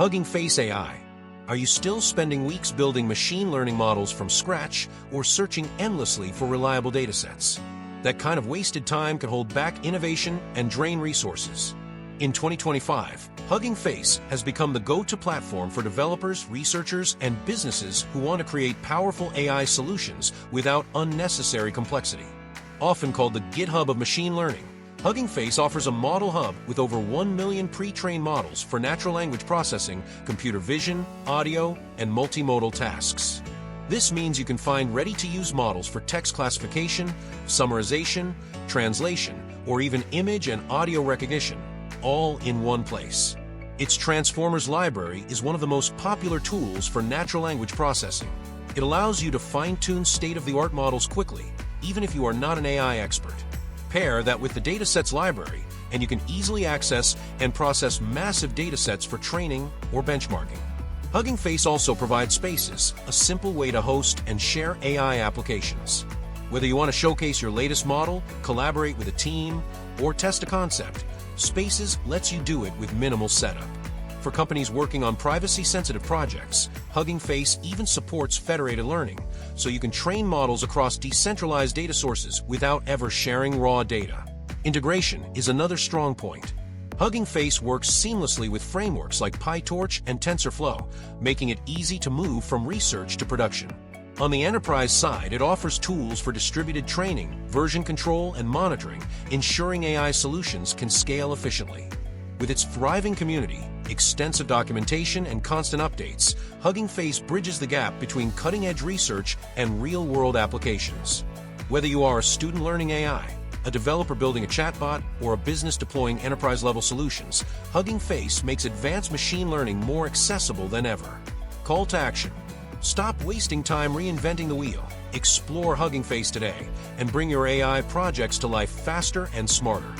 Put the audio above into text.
Hugging Face AI. Are you still spending weeks building machine learning models from scratch or searching endlessly for reliable datasets? That kind of wasted time can hold back innovation and drain resources. In 2025, Hugging Face has become the go-to platform for developers, researchers, and businesses who want to create powerful AI solutions without unnecessary complexity. Often called the GitHub of machine learning, Hugging Face offers a model hub with over 1 million pre-trained models for natural language processing, computer vision, audio, and multimodal tasks. This means you can find ready-to-use models for text classification, summarization, translation, or even image and audio recognition, all in one place. Its Transformers library is one of the most popular tools for natural language processing. It allows you to fine-tune state-of-the-art models quickly, even if you are not an AI expert. Pair that with the datasets library, and you can easily access and process massive datasets for training or benchmarking. Hugging Face also provides Spaces, a simple way to host and share AI applications. Whether you want to showcase your latest model, collaborate with a team, or test a concept, Spaces lets you do it with minimal setup. For companies working on privacy-sensitive projects, Hugging Face even supports federated learning, so you can train models across decentralized data sources without ever sharing raw data. Integration is another strong point. Hugging Face works seamlessly with frameworks like PyTorch and TensorFlow, making it easy to move from research to production. On the enterprise side, it offers tools for distributed training, version control, and monitoring, ensuring AI solutions can scale efficiently. With its thriving community, extensive documentation, and constant updates, Hugging Face bridges the gap between cutting-edge research and real-world applications. Whether you are a student learning AI, a developer building a chatbot, or a business deploying enterprise-level solutions, Hugging Face makes advanced machine learning more accessible than ever. Call to action. Stop wasting time reinventing the wheel. Explore Hugging Face today and bring your AI projects to life faster and smarter.